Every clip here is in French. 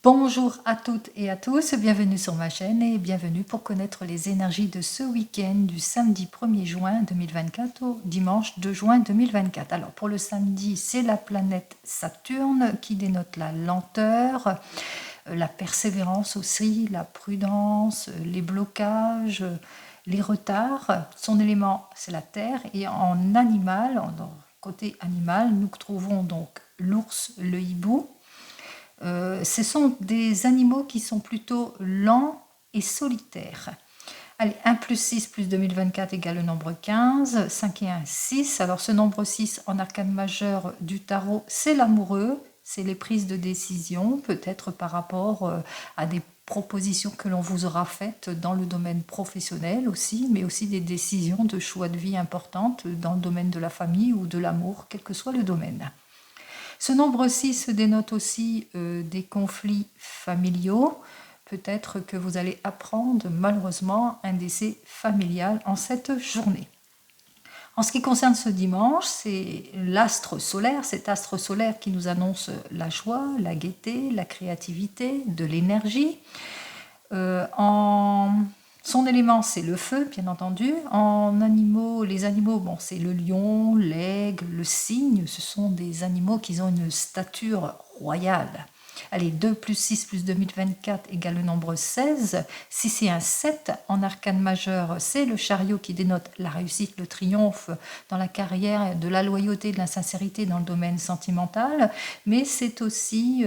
Bonjour à toutes et à tous, bienvenue sur ma chaîne et bienvenue pour connaître les énergies de ce week-end du samedi 1er juin 2024 au dimanche 2 juin 2024. Alors pour le samedi, c'est la planète Saturne qui dénote la lenteur, la persévérance aussi, la prudence, les blocages, les retards. Son élément, c'est la terre et en animal, côté animal, nous trouvons donc l'ours, le hibou. Ce sont des animaux qui sont plutôt lents et solitaires. Allez, 1 plus 6 plus 2024 égale le nombre 15, 5 et 1, 6. Alors ce nombre 6 en arcane majeur du tarot, c'est l'amoureux, c'est les prises de décision, peut-être par rapport à des propositions que l'on vous aura faites dans le domaine professionnel aussi, mais aussi des décisions de choix de vie importantes dans le domaine de la famille ou de l'amour, quel que soit le domaine. Ce nombre 6 dénote aussi des conflits familiaux. Peut-être que vous allez apprendre malheureusement un décès familial en cette journée. En ce qui concerne ce dimanche, c'est l'astre solaire, cet astre solaire qui nous annonce la joie, la gaieté, la créativité, de l'énergie. Son élément, c'est le feu, bien entendu. En animaux, les animaux, bon, c'est le lion, l'aigle, le cygne. Ce sont des animaux qui ont une stature royale. Allez, 2 plus 6 plus 2024 égale le nombre 16. Si c'est un 7 en arcane majeur, c'est le chariot qui dénote la réussite, le triomphe dans la carrière, de la loyauté, de la sincérité dans le domaine sentimental. Mais c'est aussi,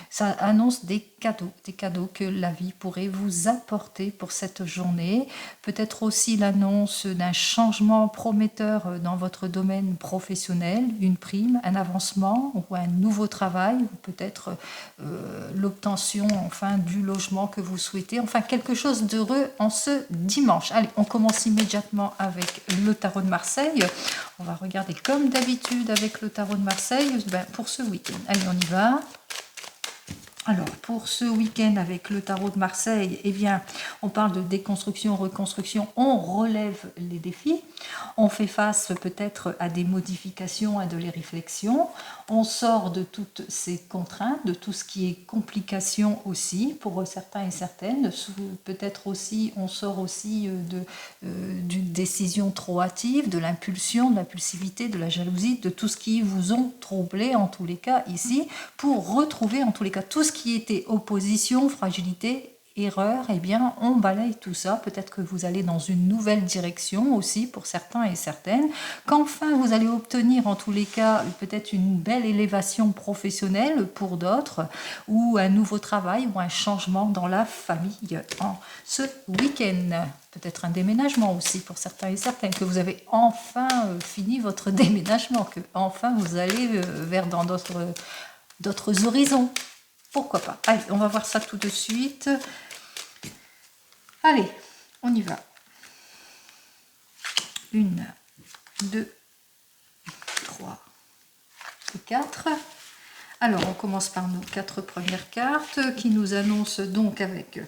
ça annonce des cadeaux que la vie pourrait vous apporter pour cette journée. Peut-être aussi l'annonce d'un changement prometteur dans votre domaine professionnel, une prime, un avancement ou un nouveau travail, ou peut-être l'obtention enfin du logement que vous souhaitez, enfin quelque chose d'heureux en ce dimanche. Allez, on commence immédiatement avec le tarot de Marseille. On va regarder comme d'habitude avec le tarot de Marseille pour ce week-end. Allez, on y va. Alors, pour ce week-end avec le tarot de Marseille, eh bien, on parle de déconstruction, reconstruction, on relève les défis, on fait face peut-être à des modifications, à de les réflexions, on sort de toutes ces contraintes, de tout ce qui est complication aussi, pour certains et certaines, peut-être aussi, on sort aussi d'une décision trop hâtive, de l'impulsion, de l'impulsivité, de la jalousie, de tout ce qui vous ont troublé en tous les cas ici, pour retrouver en tous les cas tout ce qui était opposition, fragilité, erreur, eh bien on balaye tout ça. Peut-être que vous allez dans une nouvelle direction aussi pour certains et certaines, qu'enfin vous allez obtenir en tous les cas peut-être une belle élévation professionnelle pour d'autres, ou un nouveau travail ou un changement dans la famille en ce week-end. Peut-être un déménagement aussi pour certains et certaines, que vous avez enfin fini votre déménagement, que enfin vous allez vers dans d'autres horizons. Pourquoi pas? Allez, on va voir ça tout de suite. Allez, on y va. 1, 2, 3 et 4. Alors, on commence par nos 4 premières cartes qui nous annoncent donc avec...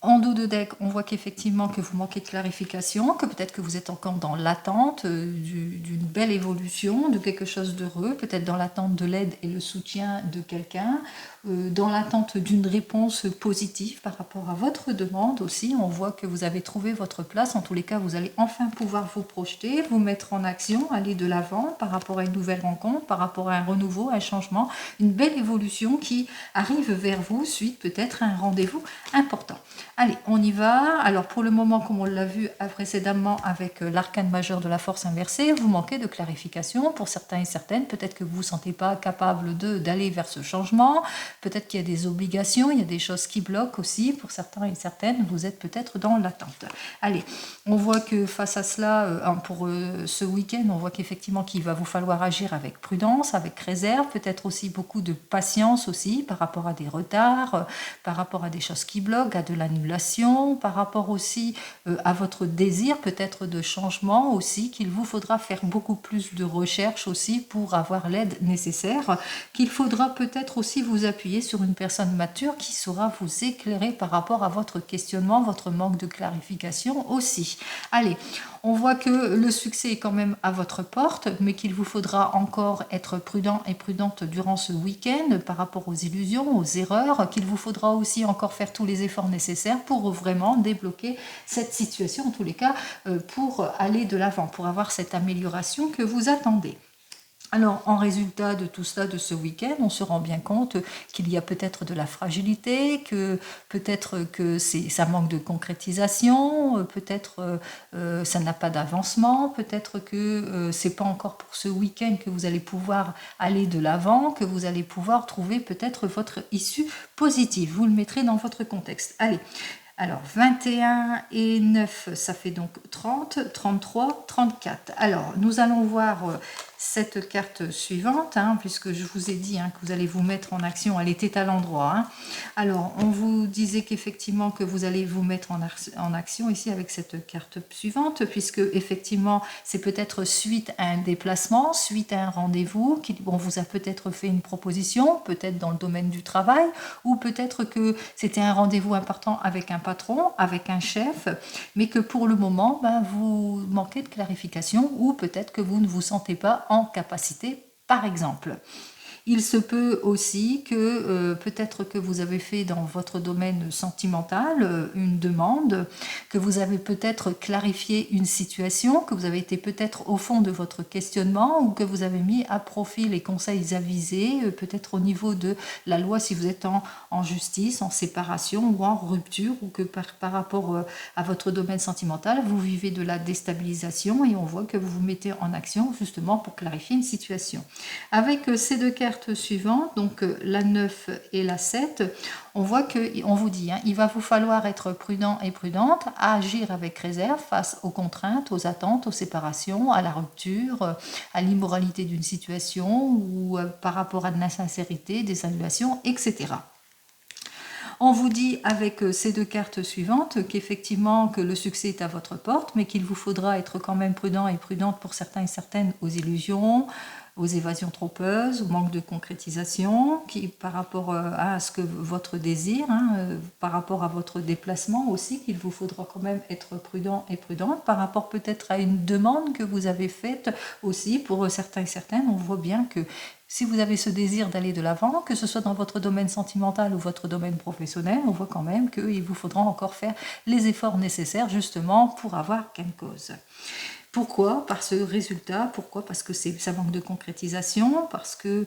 En dos de deck, on voit qu'effectivement que vous manquez de clarification, que peut-être que vous êtes encore dans l'attente d'une belle évolution, de quelque chose d'heureux, peut-être dans l'attente de l'aide et le soutien de quelqu'un, dans l'attente d'une réponse positive par rapport à votre demande aussi. On voit que vous avez trouvé votre place. En tous les cas, vous allez enfin pouvoir vous projeter, vous mettre en action, aller de l'avant par rapport à une nouvelle rencontre, par rapport à un renouveau, un changement, une belle évolution qui arrive vers vous suite peut-être à un rendez-vous important. Allez, on y va. Alors pour le moment, comme on l'a vu précédemment avec l'arcane majeur de la force inversée, vous manquez de clarification pour certains et certaines. Peut-être que vous ne vous sentez pas capable d'aller vers ce changement. Peut-être qu'il y a des obligations, il y a des choses qui bloquent aussi. Pour certains et certaines, vous êtes peut-être dans l'attente. Allez, on voit que face à cela, pour ce week-end, on voit qu'effectivement qu'il va vous falloir agir avec prudence, avec réserve, peut-être aussi beaucoup de patience aussi par rapport à des retards, par rapport à des choses qui bloquent, à de la d'annulation, par rapport aussi à votre désir peut-être de changement aussi, qu'il vous faudra faire beaucoup plus de recherches aussi pour avoir l'aide nécessaire, qu'il faudra peut-être aussi vous appuyer sur une personne mature qui saura vous éclairer par rapport à votre questionnement, votre manque de clarification aussi. Allez, on voit que le succès est quand même à votre porte, mais qu'il vous faudra encore être prudent et prudente durant ce week-end par rapport aux illusions, aux erreurs, qu'il vous faudra aussi encore faire tous les efforts nécessaires pour vraiment débloquer cette situation, en tous les cas, pour aller de l'avant, pour avoir cette amélioration que vous attendez. Alors, en résultat de tout cela, de ce week-end, on se rend bien compte qu'il y a peut-être de la fragilité, que peut-être que ça manque de concrétisation, peut-être ça n'a pas d'avancement, peut-être que c'est pas encore pour ce week-end que vous allez pouvoir aller de l'avant, que vous allez pouvoir trouver peut-être votre issue positive. Vous le mettrez dans votre contexte. Allez. Alors, 21 et 9, ça fait donc 30, 33, 34. Alors, nous allons voir cette carte suivante, puisque je vous ai dit que vous allez vous mettre en action, elle était à l'endroit. Alors, on vous disait qu'effectivement que vous allez vous mettre en action ici avec cette carte suivante, puisque effectivement, c'est peut-être suite à un déplacement, suite à un rendez-vous, on vous a peut-être fait une proposition, peut-être dans le domaine du travail, ou peut-être que c'était un rendez-vous important avec un patron, avec un chef, mais que pour le moment, vous manquez de clarification, ou peut-être que vous ne vous sentez pas en capacité, par exemple. Il se peut aussi que peut-être que vous avez fait dans votre domaine sentimental une demande, que vous avez peut-être clarifié une situation, que vous avez été peut-être au fond de votre questionnement ou que vous avez mis à profit les conseils avisés, peut-être au niveau de la loi si vous êtes en justice, en séparation ou en rupture, ou que par rapport à votre domaine sentimental, vous vivez de la déstabilisation et on voit que vous vous mettez en action justement pour clarifier une situation. Avec ces deux cartes suivantes, donc la 9 et la 7, on voit qu'on vous dit, il va vous falloir être prudent et prudente, à agir avec réserve face aux contraintes, aux attentes, aux séparations, à la rupture, à l'immoralité d'une situation ou par rapport à de l'insincérité, des annulations, etc. On vous dit avec ces deux cartes suivantes qu'effectivement que le succès est à votre porte, mais qu'il vous faudra être quand même prudent et prudente pour certains et certaines aux illusions, aux évasions trompeuses, au manque de concrétisation, qui par rapport à ce que votre désir, par rapport à votre déplacement aussi, qu'il vous faudra quand même être prudent et prudente, par rapport peut-être à une demande que vous avez faite aussi pour certains et certaines. On voit bien que si vous avez ce désir d'aller de l'avant, que ce soit dans votre domaine sentimental ou votre domaine professionnel, on voit quand même qu'il vous faudra encore faire les efforts nécessaires justement pour avoir gain de cause. Pourquoi? Par ce résultat. Pourquoi? Parce que ça manque de concrétisation, parce que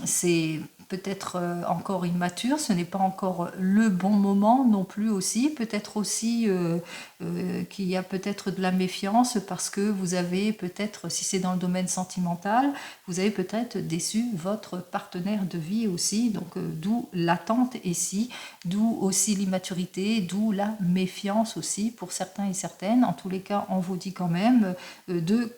c'est peut-être encore immature, ce n'est pas encore le bon moment non plus aussi. Peut-être aussi qu'il y a peut-être de la méfiance parce que vous avez peut-être, si c'est dans le domaine sentimental, vous avez peut-être déçu votre partenaire de vie aussi. Donc d'où l'attente ici, d'où aussi l'immaturité, d'où la méfiance aussi pour certains et certaines. En tous les cas, on vous dit quand même de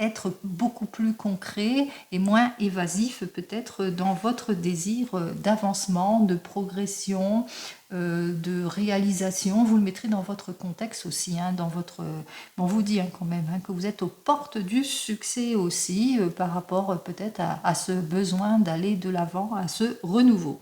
être beaucoup plus concret et moins évasif peut-être dans votre désir d'avancement, de progression, de réalisation. Vous le mettrez dans votre contexte aussi, dans votre... On vous dit quand même que vous êtes aux portes du succès aussi par rapport peut-être à ce besoin d'aller de l'avant, à ce renouveau.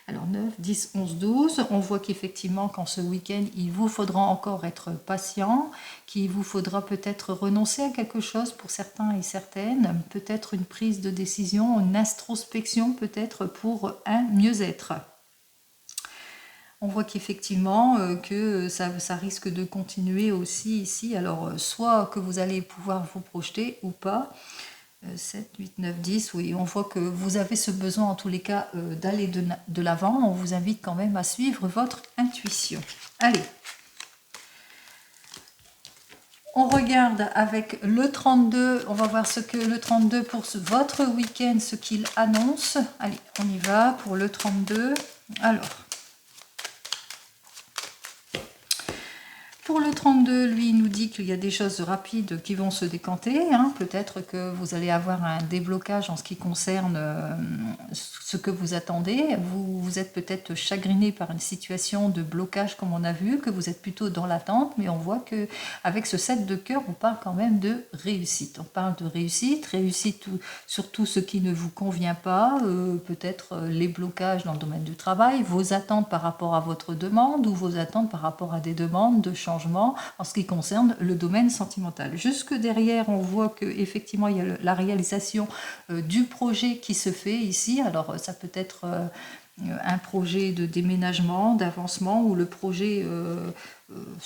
Alors 9, 10, 11, 12, on voit qu'effectivement qu'en ce week-end, il vous faudra encore être patient, qu'il vous faudra peut-être renoncer à quelque chose pour certains et certaines, peut-être une prise de décision, une introspection peut-être pour un mieux-être. On voit qu'effectivement que ça risque de continuer aussi ici, alors soit que vous allez pouvoir vous projeter ou pas. 7, 8, 9, 10, oui, on voit que vous avez ce besoin en tous les cas d'aller de l'avant. On vous invite quand même à suivre votre intuition. Allez, on regarde avec le 32, on va voir ce que le 32 pour votre week-end, ce qu'il annonce. Allez, on y va pour le 32. Alors, Pour le 32, lui, il nous dit qu'il y a des choses rapides qui vont se décanter. Hein. Peut-être que vous allez avoir un déblocage en ce qui concerne ce que vous attendez. Vous êtes peut-être chagriné par une situation de blocage, comme on a vu, que vous êtes plutôt dans l'attente, mais on voit que avec ce 7 de cœur, on parle quand même de réussite. On parle de réussite sur tout ce qui ne vous convient pas, peut-être les blocages dans le domaine du travail, vos attentes par rapport à votre demande ou vos attentes par rapport à des demandes de changement en ce qui concerne le domaine sentimental. Jusque derrière, on voit que effectivement il y a la réalisation du projet qui se fait ici. Alors ça peut être un projet de déménagement, d'avancement ou le projet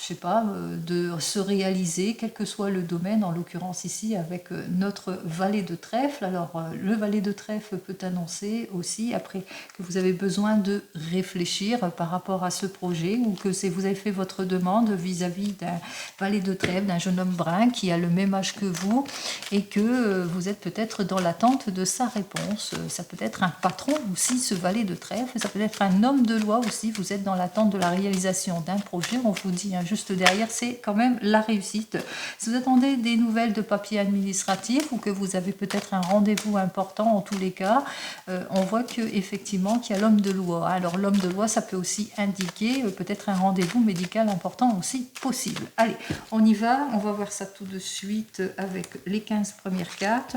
je sais pas, de se réaliser, quel que soit le domaine, en l'occurrence ici avec notre valet de trèfle. Alors le valet de trèfle peut annoncer aussi après que vous avez besoin de réfléchir par rapport à ce projet ou que vous avez fait votre demande vis-à-vis d'un valet de trèfle, d'un jeune homme brun qui a le même âge que vous et que vous êtes peut-être dans l'attente de sa réponse. Ça peut être un patron aussi, ce valet de trèfle, ça peut être un homme de loi aussi, vous êtes dans l'attente de la réalisation d'un projet, on vous dit juste derrière, c'est quand même la réussite. Si vous attendez des nouvelles de papier administratif ou que vous avez peut-être un rendez-vous important, en tous les cas, on voit qu'effectivement qu'il y a l'homme de loi. Alors l'homme de loi, ça peut aussi indiquer peut-être un rendez-vous médical important aussi possible. Allez, on y va, on va voir ça tout de suite avec les 15 premières cartes.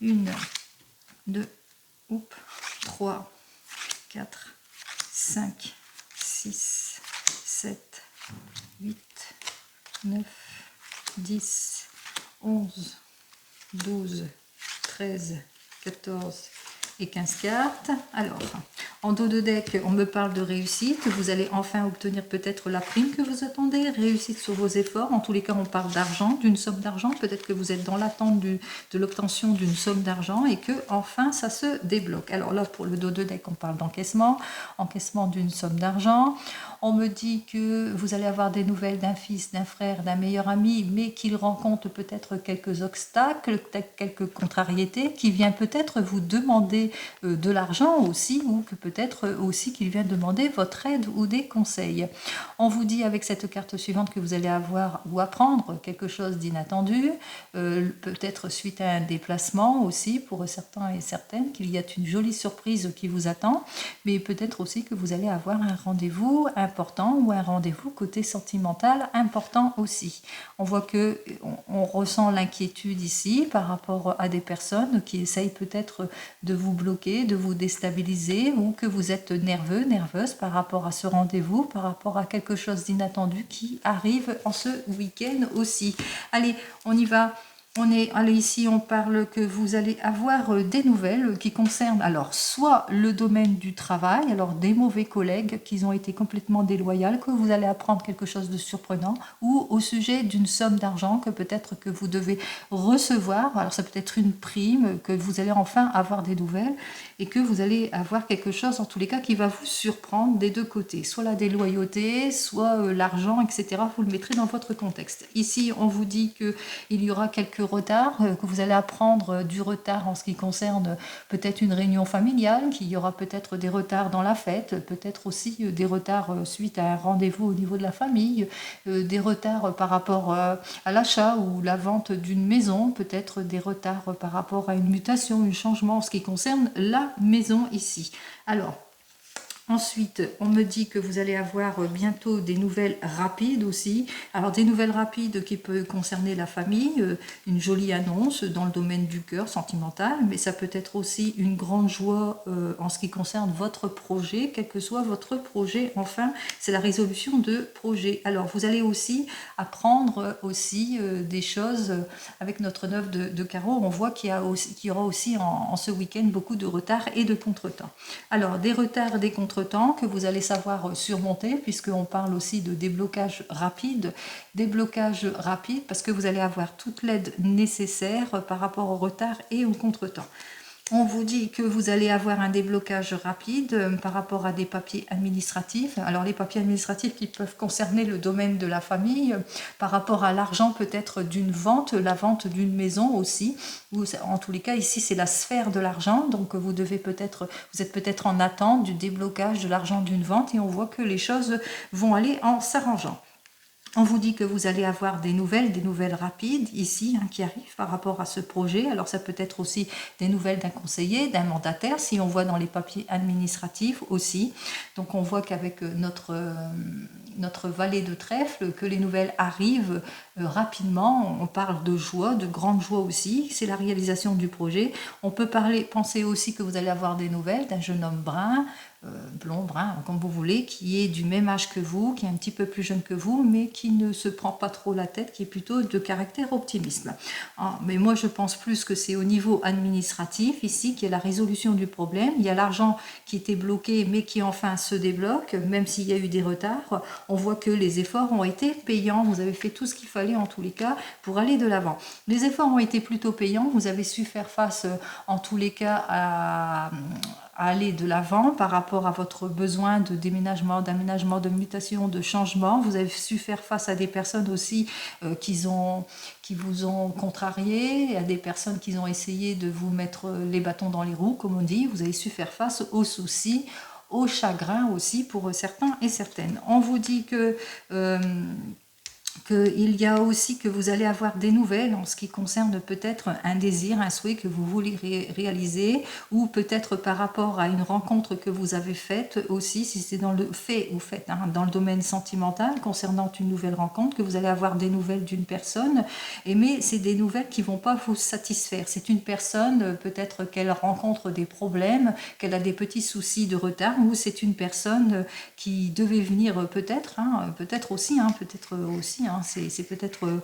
1, 2, 3, 4, 5, 6, 7, 8, 9, 10, 11, 12, 13, 14 et 15 cartes. Alors, en dos de deck, on me parle de réussite. Vous allez enfin obtenir peut-être la prime que vous attendez, réussite sur vos efforts. En tous les cas, on parle d'argent, d'une somme d'argent. Peut-être que vous êtes dans l'attente de l'obtention d'une somme d'argent et que enfin ça se débloque. Alors là, pour le dos de deck, on parle d'encaissement, encaissement d'une somme d'argent. On me dit que vous allez avoir des nouvelles d'un fils, d'un frère, d'un meilleur ami, mais qu'il rencontre peut-être quelques obstacles, quelques contrariétés, qui vient peut-être vous demander de l'argent aussi, ou que peut-être aussi qu'il vient demander votre aide ou des conseils. On vous dit avec cette carte suivante que vous allez avoir ou apprendre quelque chose d'inattendu, peut-être suite à un déplacement aussi, pour certains et certaines, qu'il y a une jolie surprise qui vous attend, mais peut-être aussi que vous allez avoir un rendez-vous important ou un rendez-vous côté sentimental important aussi. On voit que on ressent l'inquiétude ici par rapport à des personnes qui essayent peut-être de vous bloquer, de vous déstabiliser ou que vous êtes nerveux, nerveuse par rapport à ce rendez-vous, par rapport à quelque chose d'inattendu qui arrive en ce week-end aussi. Allez, on y va. Allez, ici, on parle que vous allez avoir des nouvelles qui concernent alors soit le domaine du travail, alors des mauvais collègues qui ont été complètement déloyaux, que vous allez apprendre quelque chose de surprenant, ou au sujet d'une somme d'argent que peut-être que vous devez recevoir. Alors ça peut être une prime, que vous allez enfin avoir des nouvelles et que vous allez avoir quelque chose en tous les cas qui va vous surprendre des deux côtés, soit la déloyauté, soit l'argent, etc. Vous le mettrez dans votre contexte. Ici, on vous dit qu'il y aura quelques retard, que vous allez apprendre du retard en ce qui concerne peut-être une réunion familiale, qu'il y aura peut-être des retards dans la fête, peut-être aussi des retards suite à un rendez-vous au niveau de la famille, des retards par rapport à l'achat ou la vente d'une maison, peut-être des retards par rapport à une mutation, un changement en ce qui concerne la maison ici. Alors, ensuite, on me dit que vous allez avoir bientôt des nouvelles rapides aussi. Alors, des nouvelles rapides qui peuvent concerner la famille, une jolie annonce dans le domaine du cœur sentimental, mais ça peut être aussi une grande joie en ce qui concerne votre projet, quel que soit votre projet. Enfin, c'est la résolution de projet. Alors, vous allez aussi apprendre aussi des choses avec notre 9 de carreau. On voit qu'il y aura aussi en ce week-end beaucoup de retards et de contretemps. Alors, des retards, des contretemps que vous allez savoir surmonter, puisqu'on parle aussi de déblocage rapide, parce que vous allez avoir toute l'aide nécessaire par rapport au retard et au contretemps. On vous dit que vous allez avoir un déblocage rapide par rapport à des papiers administratifs. Alors les papiers administratifs qui peuvent concerner le domaine de la famille, par rapport à l'argent peut-être d'une vente, la vente d'une maison aussi. Ou en tous les cas ici c'est la sphère de l'argent, donc vous êtes peut-être en attente du déblocage de l'argent d'une vente et on voit que les choses vont aller en s'arrangeant. On vous dit que vous allez avoir des nouvelles rapides ici qui arrivent par rapport à ce projet. Alors ça peut être aussi des nouvelles d'un conseiller, d'un mandataire, si on voit dans les papiers administratifs aussi. Donc on voit qu'avec notre valet de trèfle, que les nouvelles arrivent rapidement. On parle de joie, de grande joie aussi. C'est la réalisation du projet. On peut penser aussi que vous allez avoir des nouvelles d'un jeune homme brun, blond, brun, comme vous voulez, qui est du même âge que vous, qui est un petit peu plus jeune que vous, mais qui ne se prend pas trop la tête, qui est plutôt de caractère optimiste. Mais moi, je pense plus que c'est au niveau administratif, ici, qu'il y a la résolution du problème. Il y a l'argent qui était bloqué, mais qui enfin se débloque, même s'il y a eu des retards. On voit que les efforts ont été payants. Vous avez fait tout ce qu'il fallait, en tous les cas, pour aller de l'avant. Les efforts ont été plutôt payants. Vous avez su faire face, en tous les cas, à aller de l'avant par rapport à votre besoin de déménagement, d'aménagement, de mutation, de changement. Vous avez su faire face à des personnes aussi qui vous ont contrarié, à des personnes qui ont essayé de vous mettre les bâtons dans les roues, comme on dit. Vous avez su faire face aux soucis, aux chagrins aussi pour certains et certaines. On vous dit qu'il y a aussi que vous allez avoir des nouvelles en ce qui concerne peut-être un désir, un souhait que vous voulez réaliser, ou peut-être par rapport à une rencontre que vous avez faite aussi, si c'est dans le fait ou fait, dans le domaine sentimental concernant une nouvelle rencontre, que vous allez avoir des nouvelles d'une personne, mais c'est des nouvelles qui ne vont pas vous satisfaire. C'est une personne, peut-être qu'elle rencontre des problèmes, qu'elle a des petits soucis de retard, ou c'est une personne qui devait venir peut-être, peut-être aussi, c'est peut-être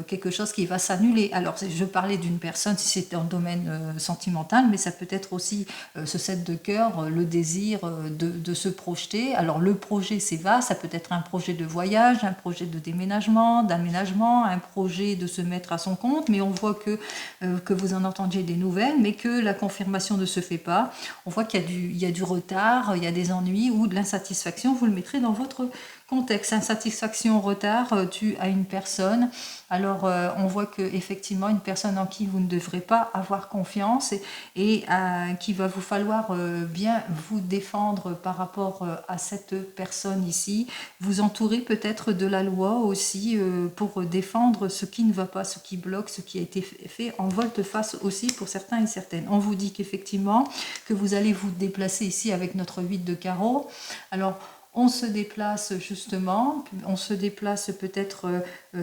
quelque chose qui va s'annuler. Alors, je parlais d'une personne si c'est dans le domaine sentimental, mais ça peut être aussi ce set de cœur, le désir de se projeter. Alors, le projet, c'est vaste, ça peut être un projet de voyage, un projet de déménagement, d'aménagement, un projet de se mettre à son compte, mais on voit que vous en entendiez des nouvelles, mais que la confirmation ne se fait pas. On voit qu'il y a du retard, il y a des ennuis ou de l'insatisfaction. Vous le mettrez dans votre contexte. Insatisfaction, retard dû à une personne. Alors, on voit qu'effectivement, une personne en qui vous ne devrez pas avoir confiance et qu'il va vous falloir bien vous défendre par rapport à cette personne ici. Vous entourer peut-être de la loi aussi pour défendre ce qui ne va pas, ce qui bloque, ce qui a été fait en volte-face aussi pour certains et certaines. On vous dit qu'effectivement, que vous allez vous déplacer ici avec notre 8 de carreau. Alors, on se déplace justement, on se déplace peut-être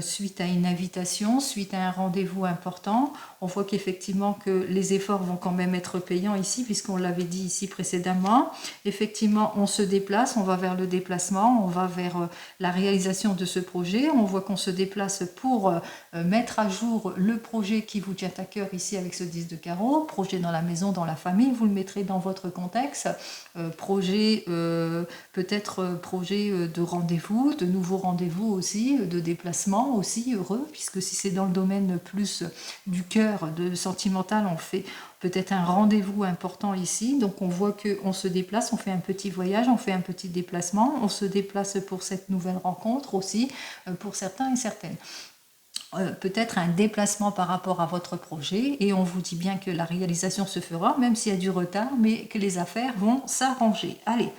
suite à une invitation, suite à un rendez-vous important. On voit qu'effectivement que les efforts vont quand même être payants ici, puisqu'on l'avait dit ici précédemment. Effectivement, on se déplace, on va vers le déplacement, on va vers la réalisation de ce projet. On voit qu'on se déplace pour mettre à jour le projet qui vous tient à cœur ici avec ce 10 de carreau, projet dans la maison, dans la famille, vous le mettrez dans votre contexte, projet peut-être projet de rendez-vous, de nouveaux rendez-vous aussi, de déplacement aussi heureux, puisque si c'est dans le domaine plus du cœur, de sentimental, on fait peut-être un rendez-vous important ici. Donc on voit qu'on se déplace, on fait un petit voyage, on fait un petit déplacement, on se déplace pour cette nouvelle rencontre aussi, pour certains et certaines. Peut-être un déplacement par rapport à votre projet et on vous dit bien que la réalisation se fera, même s'il y a du retard, mais que les affaires vont s'arranger. Allez,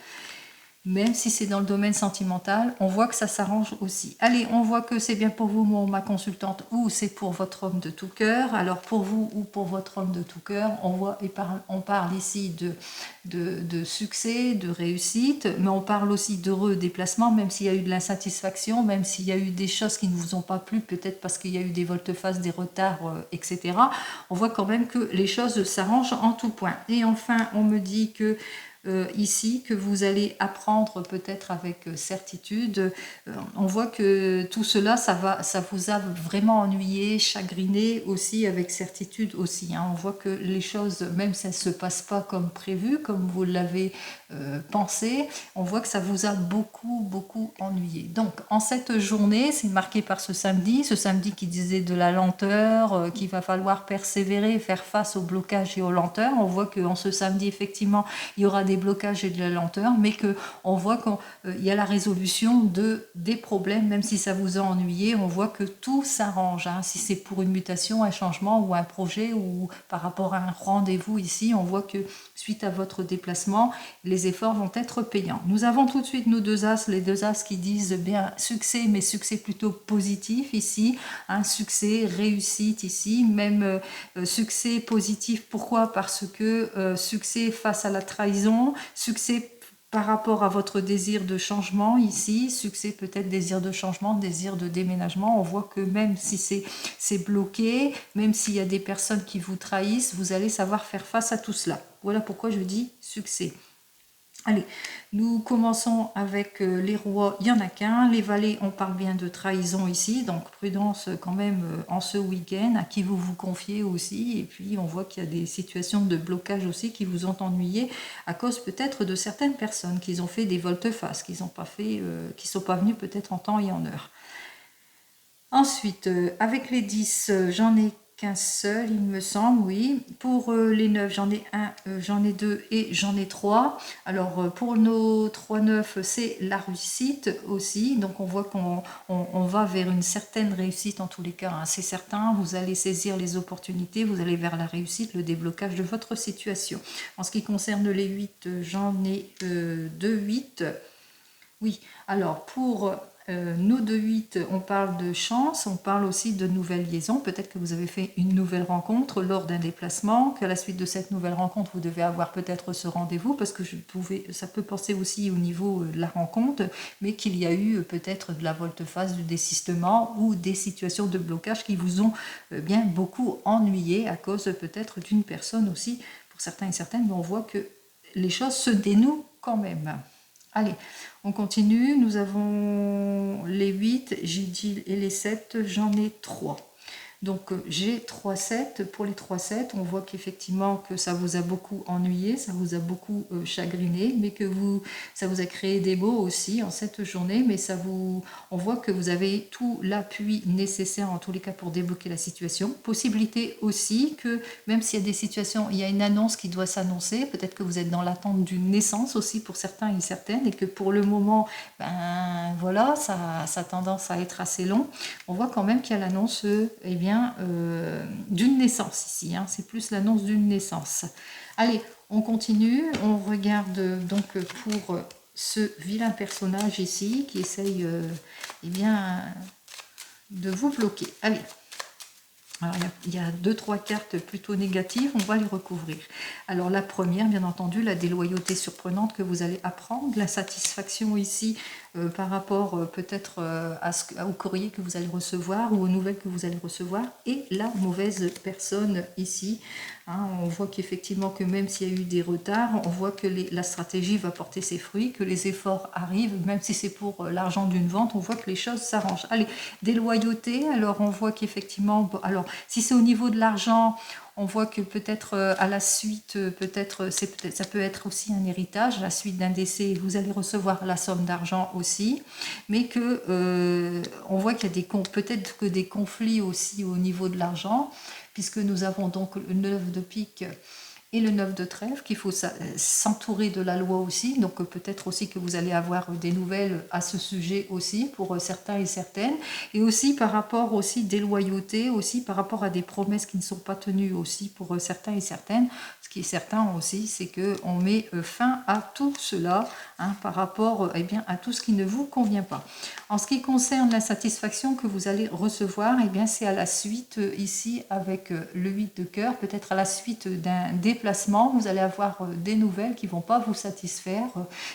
même si c'est dans le domaine sentimental, on voit que ça s'arrange aussi. Allez, on voit que c'est bien pour vous, ma consultante, ou c'est pour votre homme de tout cœur. Alors pour vous ou pour votre homme de tout cœur, on parle ici de succès, de réussite, mais on parle aussi d'heureux déplacements, même s'il y a eu de l'insatisfaction, même s'il y a eu des choses qui ne vous ont pas plu, peut-être parce qu'il y a eu des volte-face, des retards, etc. On voit quand même que les choses s'arrangent en tout point. Et enfin, on me dit que ici, que vous allez apprendre peut-être avec certitude. On voit que tout cela, ça vous a vraiment ennuyé, chagriné aussi avec certitude aussi. On voit que les choses, même si elles ne se passent pas comme prévu, comme vous l'avez pensé, on voit que ça vous a beaucoup ennuyé. Donc, en cette journée, c'est marqué par ce samedi qui disait de la lenteur, qu'il va falloir persévérer, faire face aux blocages et aux lenteurs. On voit qu'en ce samedi, effectivement, il y aura des blocages et de la lenteur, mais qu'on voit qu'il y a la résolution des problèmes, même si ça vous a ennuyé, on voit que tout s'arrange. Hein. Si c'est pour une mutation, un changement ou un projet ou par rapport à un rendez-vous ici, on voit que suite à votre déplacement, les efforts vont être payants. Nous avons tout de suite nos deux as, les deux as qui disent bien succès, mais succès plutôt positif ici, un succès, réussite ici, même succès positif. Pourquoi? Parce que succès face à la trahison, succès par rapport à votre désir de changement ici, succès peut-être désir de changement, désir de déménagement, on voit que même si c'est bloqué, même s'il y a des personnes qui vous trahissent, vous allez savoir faire face à tout cela. Voilà pourquoi je dis succès. Allez, nous commençons avec les rois, il n'y en a qu'un. Les valets, on parle bien de trahison ici, donc prudence quand même en ce week-end, à qui vous vous confiez aussi. Et puis on voit qu'il y a des situations de blocage aussi qui vous ont ennuyé à cause peut-être de certaines personnes qui ont fait des volte-face, qui n'ont pas fait, qui sont pas venus peut-être en temps et en heure. Ensuite, avec les 10, j'en ai qu'un seul, il me semble, oui. Pour les 9, j'en ai un, j'en ai deux et j'en ai trois. Alors, pour nos 3 9, c'est la réussite aussi. Donc, on voit qu'on va vers une certaine réussite en tous les cas. Hein. C'est certain, vous allez saisir les opportunités, vous allez vers la réussite, le déblocage de votre situation. En ce qui concerne les 8, j'en ai 2 8. Oui, alors pour nos 2-8, on parle de chance, on parle aussi de nouvelles liaisons. Peut-être que vous avez fait une nouvelle rencontre lors d'un déplacement, qu'à la suite de cette nouvelle rencontre, vous devez avoir peut-être ce rendez-vous, parce que ça peut penser aussi au niveau de la rencontre, mais qu'il y a eu peut-être de la volte-face, du désistement ou des situations de blocage qui vous ont bien beaucoup ennuyé à cause peut-être d'une personne aussi, pour certains et certaines, mais on voit que les choses se dénouent quand même. Allez, on continue. Nous avons les 8, j'ai dit, et les 7, j'en ai 3. Donc j'ai 3 7. Pour les 3 7, on voit qu'effectivement que ça vous a beaucoup ennuyé, ça vous a beaucoup chagriné, mais que ça vous a créé des mots aussi en cette journée, mais on voit que vous avez tout l'appui nécessaire en tous les cas pour débloquer la situation. Possibilité aussi que même s'il y a des situations, il y a une annonce qui doit s'annoncer, peut-être que vous êtes dans l'attente d'une naissance aussi pour certains et certaines, et que pour le moment, ben voilà, ça a tendance à être assez long. On voit quand même qu'il y a l'annonce, eh bien, d'une naissance ici, hein. C'est plus l'annonce d'une naissance. Allez, on continue, on regarde donc pour ce vilain personnage ici qui essaye eh bien, de vous bloquer. Allez. Alors, il y a 2-3 cartes plutôt négatives, on va les recouvrir. Alors la première, bien entendu, la déloyauté surprenante que vous allez apprendre, la satisfaction ici par rapport peut-être au courrier que vous allez recevoir ou aux nouvelles que vous allez recevoir, et la mauvaise personne ici. Hein, on voit qu'effectivement que même s'il y a eu des retards, on voit que la stratégie va porter ses fruits, que les efforts arrivent, même si c'est pour l'argent d'une vente, on voit que les choses s'arrangent. Allez, déloyauté, alors on voit qu'effectivement, alors si c'est au niveau de l'argent, on voit que peut-être à la suite, ça peut être aussi un héritage, à la suite d'un décès, vous allez recevoir la somme d'argent aussi, mais que on voit qu'il y a peut-être que des conflits aussi au niveau de l'argent, puisque nous avons donc le 9 de pique et le 9 de trèfle, qu'il faut s'entourer de la loi aussi, donc peut-être aussi que vous allez avoir des nouvelles à ce sujet aussi, pour certains et certaines, et aussi par rapport aussi des loyautés, aussi par rapport à des promesses qui ne sont pas tenues aussi pour certains et certaines. Ce qui est certain aussi, c'est qu'on met fin à tout cela, hein, par rapport eh bien, à tout ce qui ne vous convient pas. En ce qui concerne la satisfaction que vous allez recevoir, eh bien, c'est à la suite ici avec le 8 de cœur, peut-être à la suite d'un déplacement, vous allez avoir des nouvelles qui ne vont pas vous satisfaire,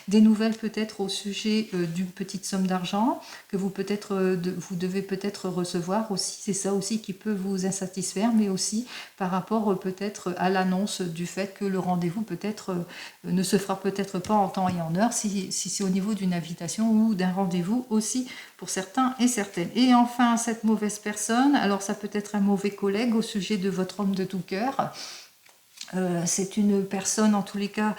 des nouvelles peut-être au sujet d'une petite somme d'argent que vous devez peut-être recevoir aussi. C'est ça aussi qui peut vous insatisfaire, mais aussi par rapport peut-être à l'annonce du fait que le rendez-vous peut-être ne se fera peut-être pas en temps et en heure, si c'est au niveau d'une invitation ou d'un rendez-vous aussi pour certains et certaines. Et enfin, cette mauvaise personne, alors ça peut être un mauvais collègue au sujet de votre homme de tout cœur. C'est une personne en tous les cas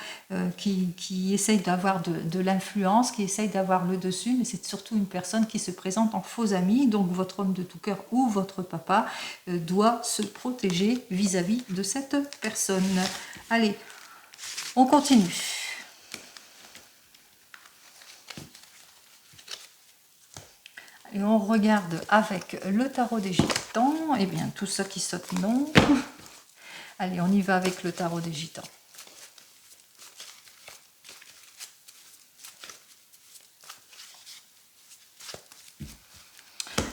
qui essaye d'avoir de l'influence, qui essaye d'avoir le dessus, mais c'est surtout une personne qui se présente en faux ami, donc votre homme de tout cœur ou votre papa doit se protéger vis-à-vis de cette personne. Allez, on continue. Et on regarde avec le tarot des gitans. Eh bien, tout ça qui saute, non. Allez, on y va avec le tarot des gitans.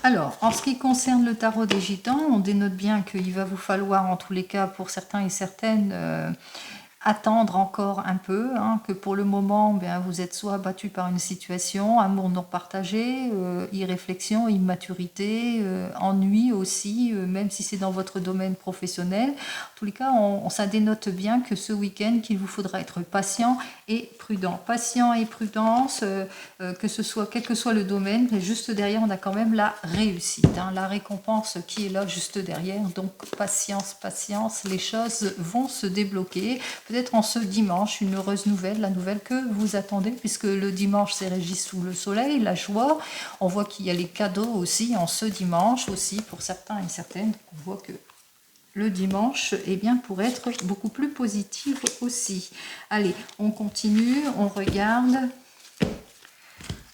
Alors, en ce qui concerne le tarot des gitans, on dénote bien qu'il va vous falloir, en tous les cas, pour certains et certaines, attendre encore un peu, hein, que pour le moment, bien, vous êtes soit battu par une situation, amour non partagé, irréflexion, immaturité, ennui aussi, même si c'est dans votre domaine professionnel. En tous les cas, ça dénote bien que ce week-end, qu'il vous faudra être patient et prudent. Patient et prudence, que ce soit, quel que soit le domaine, mais juste derrière, on a quand même la réussite, hein, la récompense qui est là juste derrière. Donc, patience, patience, les choses vont se débloquer. Peut-être en ce dimanche, une heureuse nouvelle, la nouvelle que vous attendez, puisque le dimanche c'est régi sous le soleil, la joie. On voit qu'il y a les cadeaux aussi en ce dimanche, aussi pour certains et certaines. On voit que le dimanche, eh bien, pourrait être beaucoup plus positif aussi. Allez, on continue, on regarde.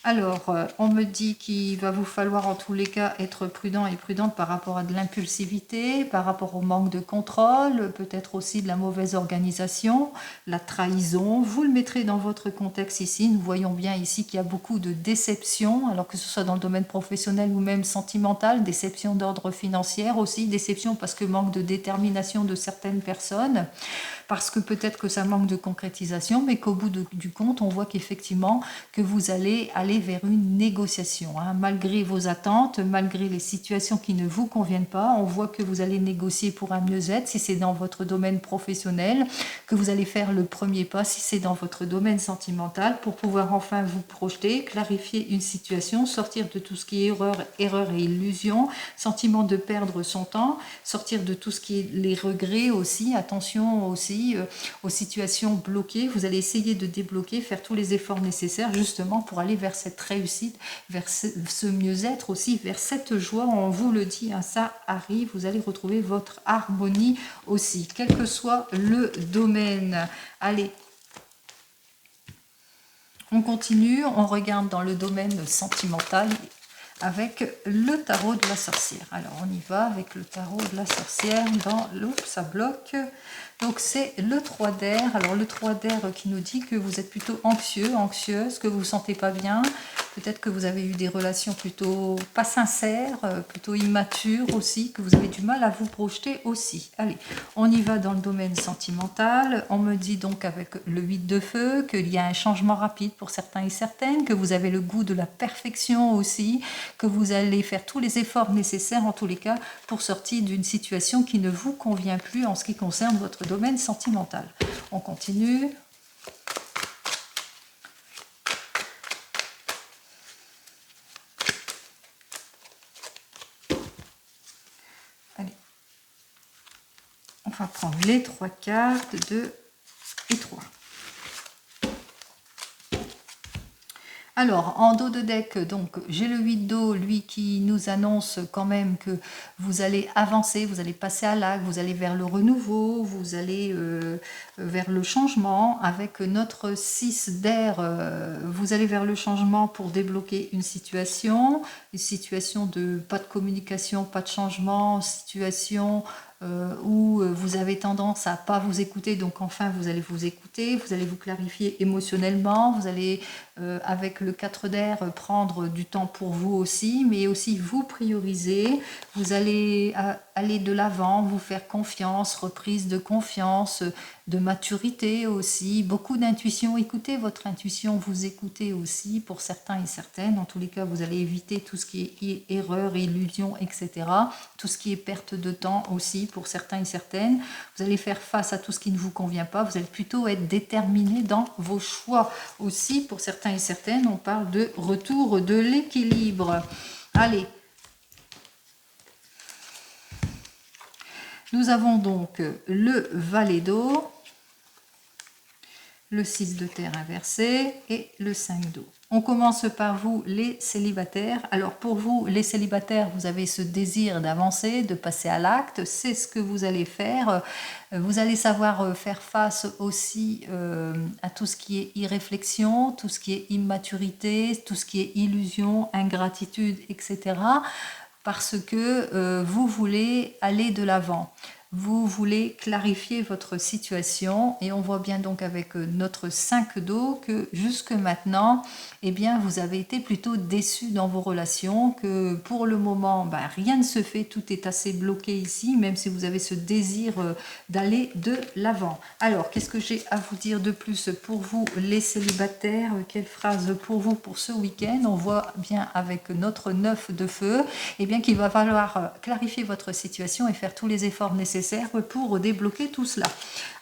Alors, on me dit qu'il va vous falloir en tous les cas être prudent et prudente par rapport à de l'impulsivité, par rapport au manque de contrôle, peut-être aussi de la mauvaise organisation, la trahison. Vous le mettrez dans votre contexte ici. Nous voyons bien ici qu'il y a beaucoup de déceptions, alors que ce soit dans le domaine professionnel ou même sentimental, déception d'ordre financier aussi, déception parce que manque de détermination de certaines personnes, parce que peut-être que ça manque de concrétisation, mais qu'au bout du compte, on voit qu'effectivement, que vous allez aller vers une négociation. Hein. Malgré vos attentes, malgré les situations qui ne vous conviennent pas, on voit que vous allez négocier pour un mieux-être si c'est dans votre domaine professionnel, que vous allez faire le premier pas si c'est dans votre domaine sentimental pour pouvoir enfin vous projeter, clarifier une situation, sortir de tout ce qui est erreur et illusion, sentiment de perdre son temps, sortir de tout ce qui est les regrets aussi, attention aussi aux situations bloquées. Vous allez essayer de débloquer, faire tous les efforts nécessaires justement pour aller vers cette réussite, vers ce mieux-être aussi, vers cette joie. On vous le dit, hein, ça arrive, vous allez retrouver votre harmonie aussi, quel que soit le domaine. Allez, on continue, on regarde dans le domaine sentimental avec le tarot de la sorcière. Alors on y va avec le tarot de la sorcière dans l'oups, ça bloque. Donc c'est le 3 d'air. Alors le 3 d'air qui nous dit que vous êtes plutôt anxieux, anxieuse, que vous ne vous sentez pas bien. Peut-être que vous avez eu des relations plutôt pas sincères, plutôt immatures aussi, que vous avez du mal à vous projeter aussi. Allez, on y va dans le domaine sentimental. On me dit donc avec le 8 de feu qu'il y a un changement rapide pour certains et certaines, que vous avez le goût de la perfection aussi, que vous allez faire tous les efforts nécessaires en tous les cas pour sortir d'une situation qui ne vous convient plus en ce qui concerne votre domaine sentimental. On continue. Allez. On va prendre les 3 cartes, 2 et 3. Alors, en dos de deck, donc j'ai le 8 d'eau, lui qui nous annonce quand même que vous allez avancer, vous allez passer à l'acte, vous allez vers le renouveau, vous allez vers le changement. Avec notre 6 d'air, vous allez vers le changement pour débloquer une situation de pas de communication, pas de changement, situation où vous avez tendance à pas vous écouter, donc enfin vous allez vous écouter, vous allez vous clarifier émotionnellement, vous allez avec le 4 d'air prendre du temps pour vous aussi, mais aussi vous prioriser, vous allez aller de l'avant, vous faire confiance, reprise de confiance, de maturité aussi, beaucoup d'intuition, écoutez votre intuition, vous écoutez aussi pour certains et certaines, en tous les cas vous allez éviter tout ce qui est erreur, illusion, etc., tout ce qui est perte de temps aussi pour certains et certaines, vous allez faire face à tout ce qui ne vous convient pas, vous allez plutôt être déterminé dans vos choix aussi pour certains et certaines, on parle de retour de l'équilibre. Allez, nous avons donc le valet d'eau, le 6 de terre inversé et le 5 d'eau. On commence par vous, les célibataires. Alors pour vous, les célibataires, vous avez ce désir d'avancer, de passer à l'acte. C'est ce que vous allez faire. Vous allez savoir faire face aussi à tout ce qui est irréflexion, tout ce qui est immaturité, tout ce qui est illusion, ingratitude, etc. Parce que vous voulez aller de l'avant. Vous voulez clarifier votre situation et on voit bien donc avec notre 5 d'eau que jusque maintenant, eh bien, vous avez été plutôt déçu dans vos relations, que pour le moment, rien ne se fait, tout est assez bloqué ici, même si vous avez ce désir d'aller de l'avant. Alors, qu'est-ce que j'ai à vous dire de plus pour vous, les célibataires? Quelle phrase pour vous pour ce week-end? On voit bien avec notre 9 de feu, eh bien, qu'il va falloir clarifier votre situation et faire tous les efforts nécessaires pour débloquer tout cela.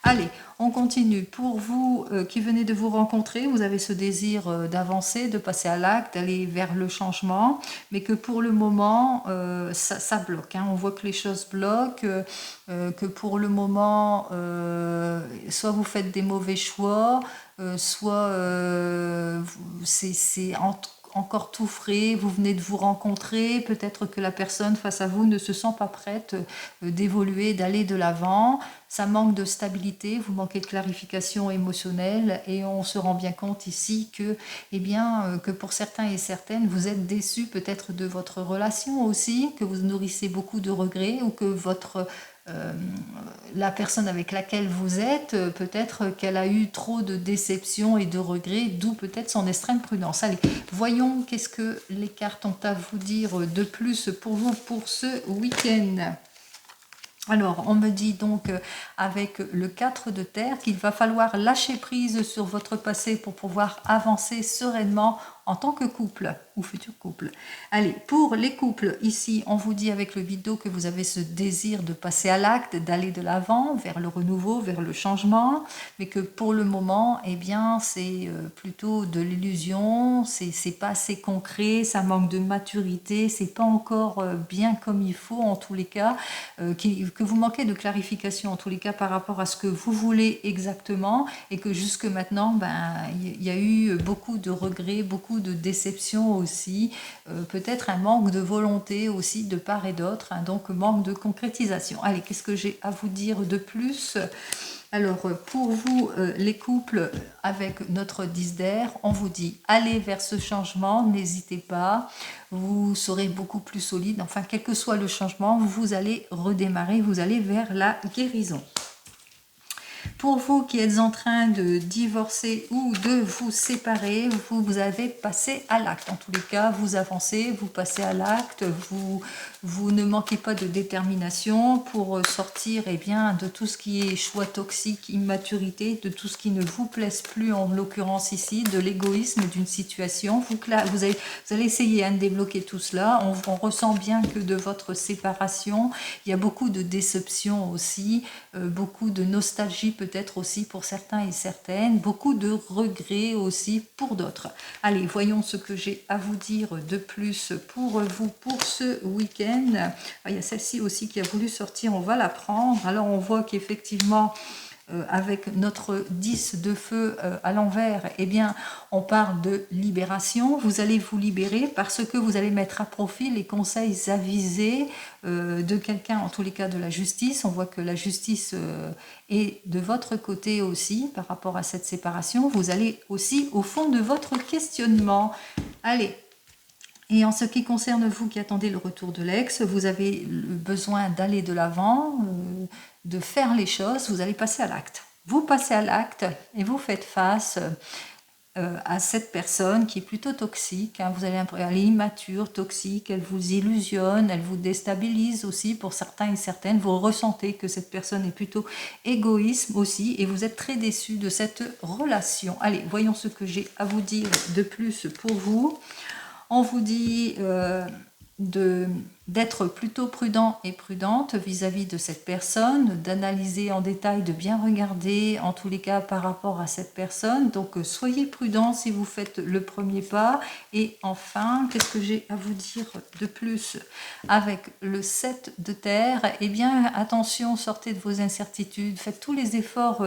Allez, on continue. Pour vous qui venez de vous rencontrer, vous avez ce désir d'avancer, de passer à l'acte, d'aller vers le changement, mais que pour le moment, ça bloque. On voit que les choses bloquent, que pour le moment, soit vous faites des mauvais choix, soit c'est encore tout frais, vous venez de vous rencontrer, peut-être que la personne face à vous ne se sent pas prête d'évoluer, d'aller de l'avant, ça manque de stabilité, vous manquez de clarification émotionnelle et on se rend bien compte ici que, eh bien, que pour certains et certaines, vous êtes déçus peut-être de votre relation aussi, que vous nourrissez beaucoup de regrets ou que la personne avec laquelle vous êtes, peut-être qu'elle a eu trop de déceptions et de regrets, d'où peut-être son extrême prudence. Allez, voyons qu'est-ce que les cartes ont à vous dire de plus pour vous pour ce week-end. Alors, on me dit donc avec le 4 de terre qu'il va falloir lâcher prise sur votre passé pour pouvoir avancer sereinement en tant que couple ou futur couple. Allez, pour les couples, ici, on vous dit avec le vidéo que vous avez ce désir de passer à l'acte, d'aller de l'avant, vers le renouveau, vers le changement, mais que pour le moment, eh bien, c'est plutôt de l'illusion, c'est pas assez concret, ça manque de maturité, c'est pas encore bien comme il faut en tous les cas, que vous manquez de clarification en tous les cas par rapport à ce que vous voulez exactement et que jusque maintenant, il y a eu beaucoup de regrets, beaucoup de déceptions aussi, peut-être un manque de volonté aussi de part et d'autre, donc manque de concrétisation. Allez, qu'est-ce que j'ai à vous dire de plus? Alors, pour vous, les couples, avec notre 10 d'air, on vous dit, allez vers ce changement, n'hésitez pas, vous serez beaucoup plus solide. Enfin, quel que soit le changement, vous allez redémarrer, vous allez vers la guérison. Pour vous qui êtes en train de divorcer ou de vous séparer, vous avez passé à l'acte. En tous les cas, vous avancez, vous passez à l'acte, vous ne manquez pas de détermination pour sortir de tout ce qui est choix toxique, immaturité, de tout ce qui ne vous plaise plus, en l'occurrence ici, de l'égoïsme d'une situation. Vous allez essayer de débloquer tout cela. On ressent bien que de votre séparation, il y a beaucoup de déception aussi, beaucoup de nostalgie peut-être aussi pour certains et certaines, beaucoup de regrets aussi pour d'autres. Allez, voyons ce que j'ai à vous dire de plus pour vous pour ce week-end. Il y a celle-ci aussi qui a voulu sortir, on va la prendre. Alors on voit qu'effectivement, avec notre 10 de feu à l'envers, eh bien, on parle de libération. Vous allez vous libérer parce que vous allez mettre à profit les conseils avisés de quelqu'un, en tous les cas de la justice. On voit que la justice est de votre côté aussi par rapport à cette séparation. Vous allez aussi au fond de votre questionnement. Allez. Et en ce qui concerne vous qui attendez le retour de l'ex, vous avez besoin d'aller de l'avant, de faire les choses, vous allez passer à l'acte. Vous passez à l'acte et vous faites face à cette personne qui est plutôt toxique. Vous allez, elle est immature, toxique, elle vous illusionne, elle vous déstabilise aussi pour certains et certaines. Vous ressentez que cette personne est plutôt égoïste aussi et vous êtes très déçu de cette relation. Allez, voyons ce que j'ai à vous dire de plus pour vous. On vous dit d'être plutôt prudent et prudente vis-à-vis de cette personne, d'analyser en détail, de bien regarder en tous les cas par rapport à cette personne. Donc soyez prudent si vous faites le premier pas. Et enfin, qu'est-ce que j'ai à vous dire de plus avec le 7 de terre? Eh bien, attention, sortez de vos incertitudes, faites tous les efforts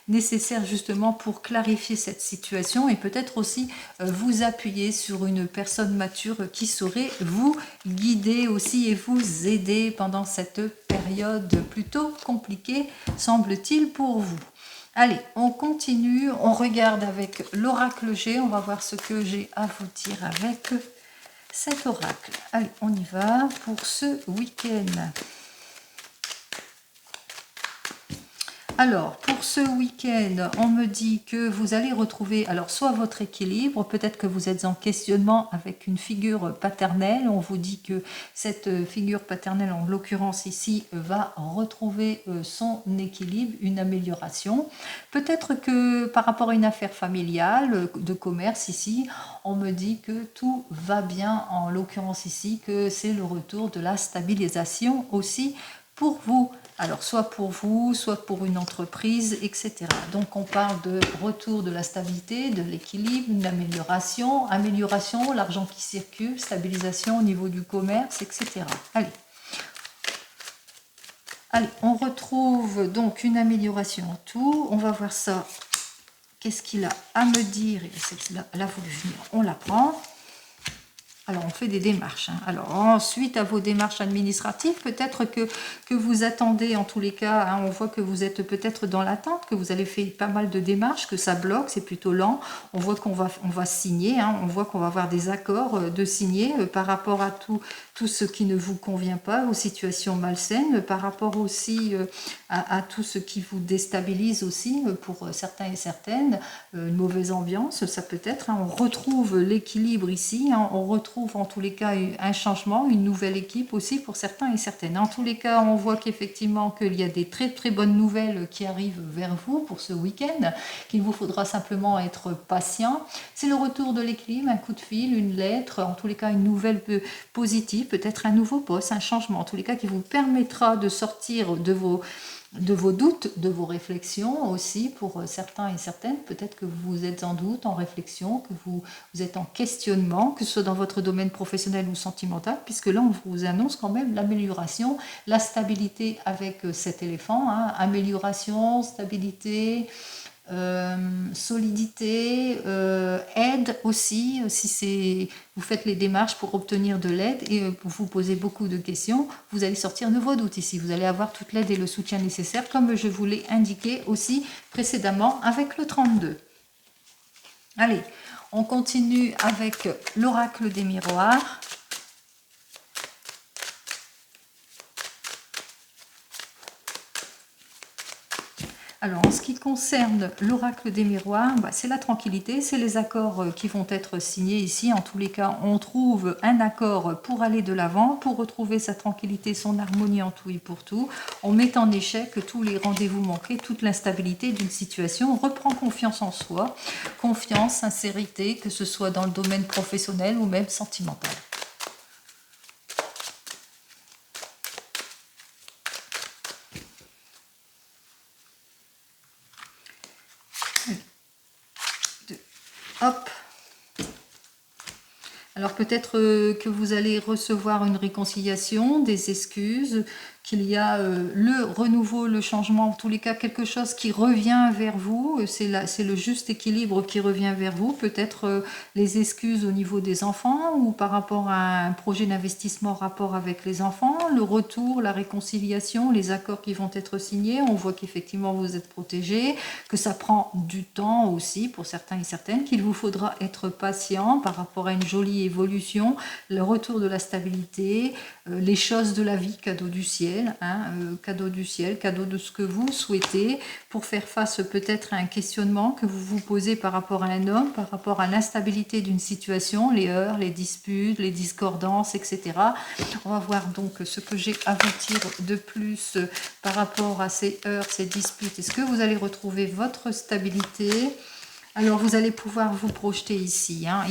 nécessaires justement pour clarifier cette situation et peut-être aussi vous appuyer sur une personne mature qui saurait vous guider aussi et vous aider pendant cette période plutôt compliquée, semble-t-il, pour vous. Allez, on continue, on regarde avec l'oracle G, on va voir ce que j'ai à vous dire avec cet oracle. Allez, on y va pour ce week-end. Alors, pour ce week-end, on me dit que vous allez retrouver alors soit votre équilibre, peut-être que vous êtes en questionnement avec une figure paternelle. On vous dit que cette figure paternelle, en l'occurrence ici, va retrouver son équilibre, une amélioration. Peut-être que par rapport à une affaire familiale, de commerce ici, on me dit que tout va bien, en l'occurrence ici, que c'est le retour de la stabilisation aussi pour vous. Alors, soit pour vous, soit pour une entreprise, etc. Donc, on parle de retour de la stabilité, de l'équilibre, une amélioration, l'argent qui circule, stabilisation au niveau du commerce, etc. Allez. Allez, on retrouve donc une amélioration en tout. On va voir ça. Qu'est-ce qu'il a à me dire? Elle a voulu venir. On la prend. Alors, on fait des démarches. Alors, ensuite, à vos démarches administratives, peut-être que vous attendez, en tous les cas, on voit que vous êtes peut-être dans l'attente, que vous allez faire pas mal de démarches, que ça bloque, c'est plutôt lent. On voit qu'on va signer, on voit qu'on va avoir des accords de signer par rapport à tout ce qui ne vous convient pas, aux situations malsaines, par rapport aussi à tout ce qui vous déstabilise aussi, pour certains et certaines, une mauvaise ambiance, ça peut être. On retrouve l'équilibre ici, on retrouve en tous les cas un changement, une nouvelle équipe aussi pour certains et certaines. En tous les cas, on voit qu'effectivement qu'il y a des très très bonnes nouvelles qui arrivent vers vous pour ce week-end, qu'il vous faudra simplement être patient. C'est le retour de l'équilibre, un coup de fil, une lettre, en tous les cas une nouvelle positive, peut-être un nouveau poste, un changement, en tous les cas qui vous permettra de sortir de vos doutes, de vos réflexions aussi pour certains et certaines. Peut-être que vous êtes en doute, en réflexion, que vous êtes en questionnement, que ce soit dans votre domaine professionnel ou sentimental, puisque là, on vous annonce quand même l'amélioration, la stabilité avec cet éléphant, amélioration, stabilité, solidité, aide aussi, si vous faites les démarches pour obtenir de l'aide et vous posez beaucoup de questions, vous allez sortir de vos doutes ici, vous allez avoir toute l'aide et le soutien nécessaire comme je vous l'ai indiqué aussi précédemment avec le 32. Allez, on continue avec l'oracle des miroirs. Alors, en ce qui concerne l'oracle des miroirs, c'est la tranquillité, c'est les accords qui vont être signés ici. En tous les cas, on trouve un accord pour aller de l'avant, pour retrouver sa tranquillité, son harmonie en tout et pour tout. On met en échec tous les rendez-vous manqués, toute l'instabilité d'une situation. On reprend confiance en soi, confiance, sincérité, que ce soit dans le domaine professionnel ou même sentimental. Hop. Alors peut-être que vous allez recevoir une réconciliation, des excuses, qu'il y a le renouveau, le changement, en tous les cas quelque chose qui revient vers vous, c'est le juste équilibre qui revient vers vous, peut-être les excuses au niveau des enfants ou par rapport à un projet d'investissement en rapport avec les enfants, le retour, la réconciliation, les accords qui vont être signés, on voit qu'effectivement vous êtes protégés, que ça prend du temps aussi pour certains et certaines, qu'il vous faudra être patient par rapport à une jolie évolution, le retour de la stabilité, les choses de la vie, cadeau du ciel, cadeau du ciel, cadeau de ce que vous souhaitez pour faire face peut-être à un questionnement que vous vous posez par rapport à un homme, par rapport à l'instabilité d'une situation, les heurts, les disputes, les discordances, etc. On va voir donc ce que j'ai à vous dire de plus par rapport à ces heurts, ces disputes. Est-ce que vous allez retrouver votre stabilité ? Alors, vous allez pouvoir vous projeter ici. Hein.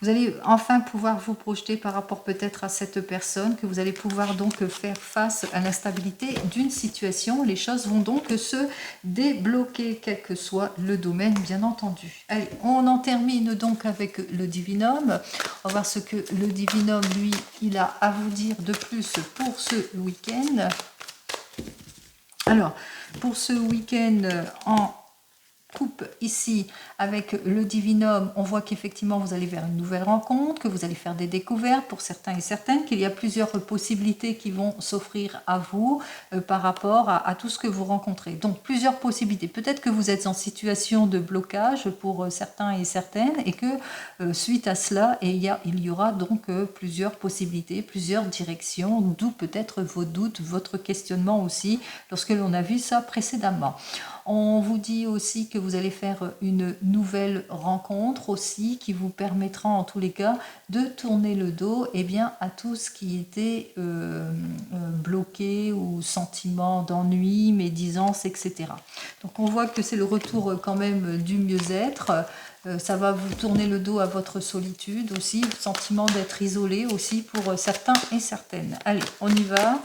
Vous allez enfin pouvoir vous projeter par rapport peut-être à cette personne, que vous allez pouvoir donc faire face à l'instabilité d'une situation. Les choses vont donc se débloquer, quel que soit le domaine, bien entendu. Allez, on en termine donc avec le divinum. On va voir ce que le divinum, lui, il a à vous dire de plus pour ce week-end. Alors, pour ce week-end en coupe ici avec le divinum, on voit qu'effectivement vous allez vers une nouvelle rencontre, que vous allez faire des découvertes pour certains et certaines, qu'il y a plusieurs possibilités qui vont s'offrir à vous par rapport à tout ce que vous rencontrez. Donc plusieurs possibilités. Peut-être que vous êtes en situation de blocage pour certains et certaines et que suite à cela, il y aura donc plusieurs possibilités, plusieurs directions, d'où peut-être vos doutes, votre questionnement aussi, lorsque l'on a vu ça précédemment. On vous dit aussi que vous allez faire une nouvelle rencontre aussi qui vous permettra en tous les cas de tourner le dos à tout ce qui était bloqué ou sentiment d'ennui, médisance, etc. Donc on voit que c'est le retour quand même du mieux-être. Ça va vous tourner le dos à votre solitude aussi, le sentiment d'être isolé aussi pour certains et certaines. Allez, on y va.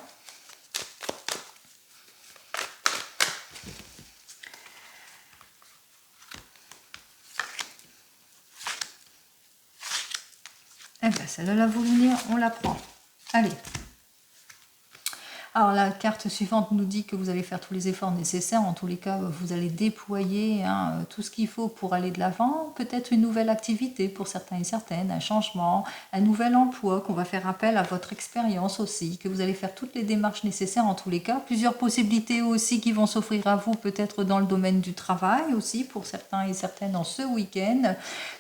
Eh bien, celle-là, la voulu venir, on la prend. Allez. Alors, la carte suivante nous dit que vous allez faire tous les efforts nécessaires. En tous les cas, vous allez déployer tout ce qu'il faut pour aller de l'avant. Peut-être une nouvelle activité pour certains et certaines, un changement, un nouvel emploi, qu'on va faire appel à votre expérience aussi, que vous allez faire toutes les démarches nécessaires en tous les cas. Plusieurs possibilités aussi qui vont s'offrir à vous, peut-être dans le domaine du travail aussi, pour certains et certaines en ce week-end.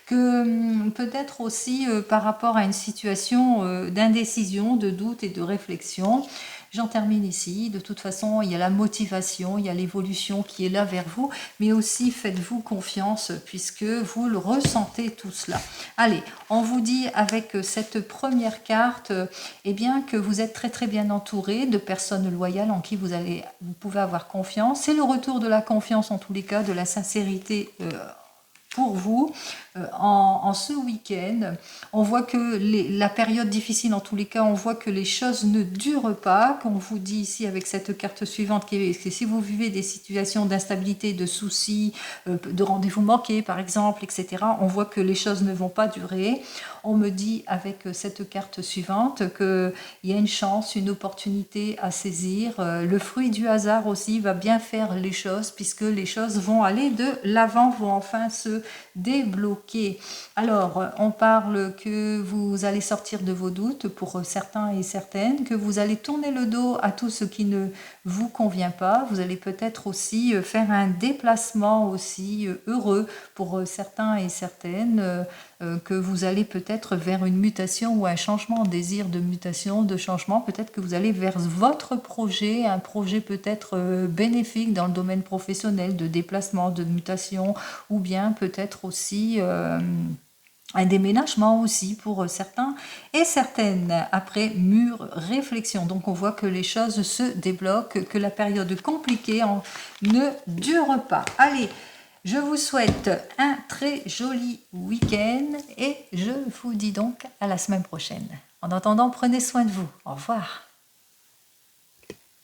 Que peut-être aussi par rapport à une situation d'indécision, de doute et de réflexion. J'en termine ici. De toute façon, il y a la motivation, il y a l'évolution qui est là vers vous, mais aussi faites-vous confiance puisque vous le ressentez tout cela. Allez, on vous dit avec cette première carte que vous êtes très très bien entouré de personnes loyales en qui vous pouvez avoir confiance. C'est le retour de la confiance en tous les cas, de la sincérité pour vous en ce week-end. On voit que la période difficile, en tous les cas, on voit que les choses ne durent pas, qu'on vous dit ici avec cette carte suivante, que si vous vivez des situations d'instabilité, de soucis, de rendez-vous manqués par exemple, etc., on voit que les choses ne vont pas durer. On me dit avec cette carte suivante qu'il y a une chance, une opportunité à saisir. Le fruit du hasard aussi va bien faire les choses puisque les choses vont aller de l'avant, vont enfin se débloquer. Alors, on parle que vous allez sortir de vos doutes pour certains et certaines, que vous allez tourner le dos à tout ce qui ne vous convient pas. Vous allez peut-être aussi faire un déplacement aussi heureux pour certains et certaines, que vous allez peut-être vers une mutation ou un changement, un désir de mutation, de changement. Peut-être que vous allez vers votre projet, un projet peut-être bénéfique dans le domaine professionnel, de déplacement, de mutation, ou bien peut-être aussi un déménagement aussi pour certains et certaines après mûre réflexion. Donc on voit que les choses se débloquent, que la période compliquée ne dure pas. Allez, je vous souhaite un très joli week-end et je vous dis donc à la semaine prochaine. En attendant, prenez soin de vous. Au revoir.